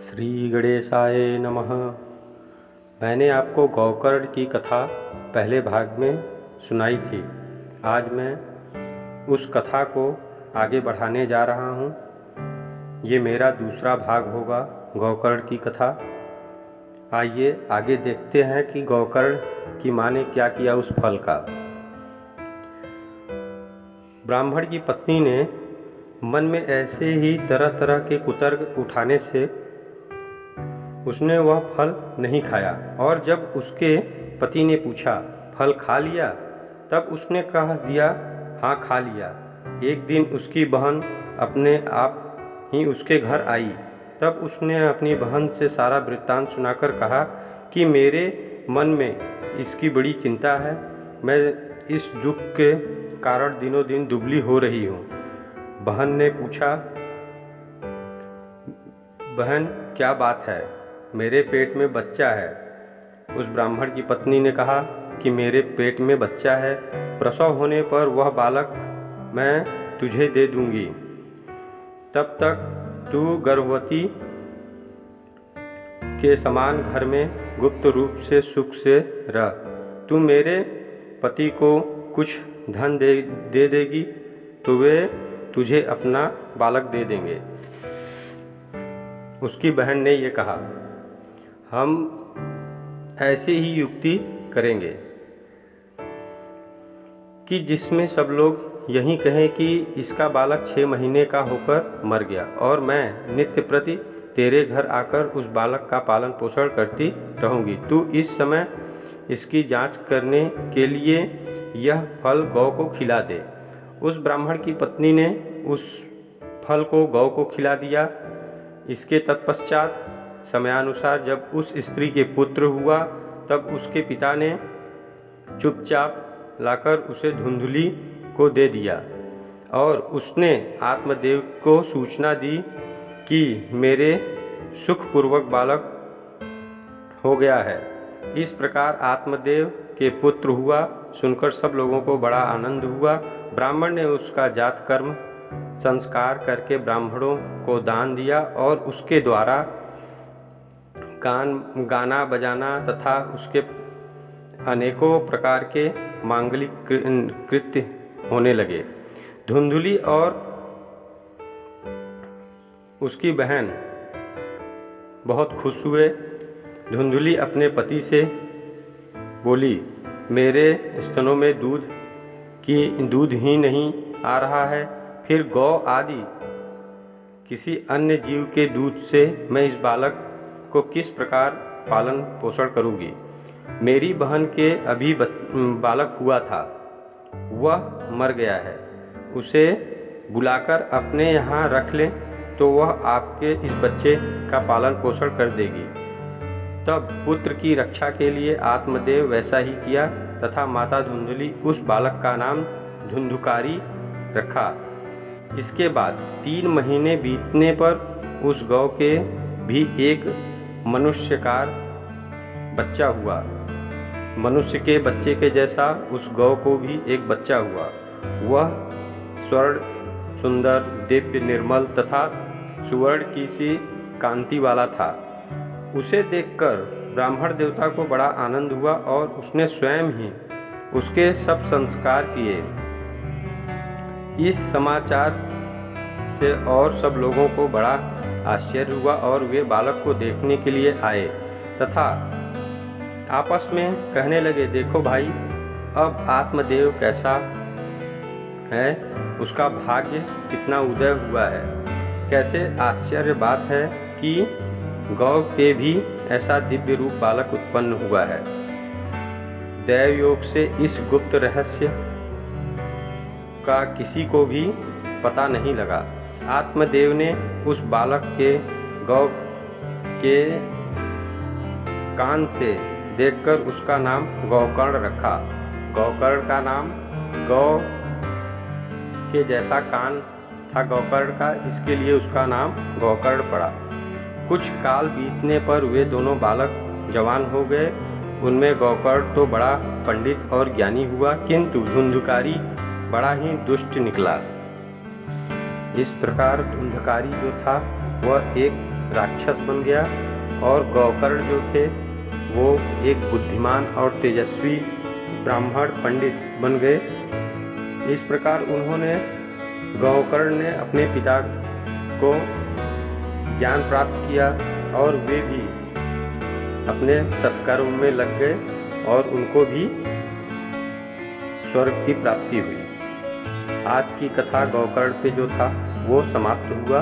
श्री गणेशाय नमः। मैंने आपको गौकर्ण की कथा पहले भाग में सुनाई थी। आज मैं उस कथा को आगे बढ़ाने जा रहा हूँ। ये मेरा दूसरा भाग होगा गौकर्ण की कथा। आइए आगे देखते हैं कि गौकर्ण की माँ ने क्या किया उस फल का। ब्राह्मण की पत्नी ने मन में ऐसे ही तरह तरह के कुतर्क उठाने से उसने वह फल नहीं खाया, और जब उसके पति ने पूछा फल खा लिया, तब उसने कह दिया हाँ खा लिया। एक दिन उसकी बहन अपने आप ही उसके घर आई। तब उसने अपनी बहन से सारा वृत्तांत सुनाकर कहा कि मेरे मन में इसकी बड़ी चिंता है। मैं इस दुख के कारण दिनों दिन दुबली हो रही हूँ। बहन ने पूछा, बहन क्या बात है? मेरे पेट में बच्चा है। उस ब्राह्मण की पत्नी ने कहा कि मेरे पेट में बच्चा है, प्रसव होने पर वह बालक मैं तुझे दे दूंगी। तब तक तू गर्भवती के समान घर में गुप्त रूप से सुख से रह। तू मेरे पति को कुछ धन दे देगी तो वे तुझे अपना बालक दे देंगे। उसकी बहन ने ये कहा, हम ऐसी ही युक्ति करेंगे कि जिसमें सब लोग यही कहें कि इसका बालक 6 महीने का होकर मर गया, और मैं नित्य प्रति तेरे घर आकर उस बालक का पालन पोषण करती रहूंगी। तू इस समय इसकी जांच करने के लिए यह फल गौ को खिला दे। उस ब्राह्मण की पत्नी ने उस फल को गौ को खिला दिया। इसके तत्पश्चात समयानुसार जब उस स्त्री के पुत्र हुआ, तब उसके पिता ने चुपचाप लाकर उसे धुंधुली को दे दिया, और उसने आत्मदेव को सूचना दी कि मेरे सुखपूर्वक बालक हो गया है। इस प्रकार आत्मदेव के पुत्र हुआ। सुनकर सब लोगों को बड़ा आनंद हुआ। ब्राह्मण ने उसका जात कर्म संस्कार करके ब्राह्मणों को दान दिया, और उसके द्वारा गाना बजाना तथा उसके अनेकों प्रकार के मांगलिक कृत्य होने लगे। धुंधुली और उसकी बहन बहुत खुश हुए। धुंधुली अपने पति से बोली, मेरे स्तनों में दूध ही नहीं आ रहा है, फिर गौ आदि किसी अन्य जीव के दूध से मैं इस बालक को किस प्रकार पालन पोषण करूंगी। मेरी बहन के अभी बालक हुआ था, वह मर गया है। उसे बुलाकर अपने यहाँ रख लें तो वह आपके इस बच्चे का पालन पोषण कर देगी। तब पुत्र की रक्षा के लिए आत्मदेव वैसा ही किया, तथा माता धुंधुली उस बालक का नाम धुंधुकारी रखा। इसके बाद 3 महीने बीतने पर उस गौ के भी एक मनुष्यकार बच्चा हुआ। मनुष्य के बच्चे के जैसा उस गौ को भी एक बच्चा हुआ। वह स्वर्ण सुंदर, दिव्य, निर्मल तथा सुवर्ण की सी कांति वाला था। उसे देखकर ब्राह्मण देवता को बड़ा आनंद हुआ, और उसने स्वयं ही उसके सब संस्कार किए। इस समाचार से और सब लोगों को बड़ा आश्चर्य हुआ, और वे बालक को देखने के लिए आए तथा आपस में कहने लगे, देखो भाई, अब आत्मदेव कैसा है, उसका भाग्य कितना उदय हुआ है। कैसे आश्चर्य बात है कि गौ के भी ऐसा दिव्य रूप बालक उत्पन्न हुआ है। दैव योग से इस गुप्त रहस्य का किसी को भी पता नहीं लगा। आत्मदेव ने उस बालक के गौ के कान से देखकर उसका नाम गौकर्ण रखा। गौकर्ण का नाम गौ के जैसा कान था गौकर्ण का, इसके लिए उसका नाम गौकर्ण पड़ा। कुछ काल बीतने पर वे दोनों बालक जवान हो गए। उनमें गौकर्ण तो बड़ा पंडित और ज्ञानी हुआ, किंतु धुंधुकारी बड़ा ही दुष्ट निकला। इस प्रकार धुंधकारी जो था वह एक राक्षस बन गया और गौकर्ण जो थे वो एक बुद्धिमान और तेजस्वी ब्राह्मण पंडित बन गए। इस प्रकार उन्होंने गौकर्ण ने अपने पिता को ज्ञान प्राप्त किया और वे भी अपने सत्कर्म में लग गए और उनको भी स्वर्ग की प्राप्ति हुई। आज की कथा गौकर्ण पे जो था वो समाप्त हुआ।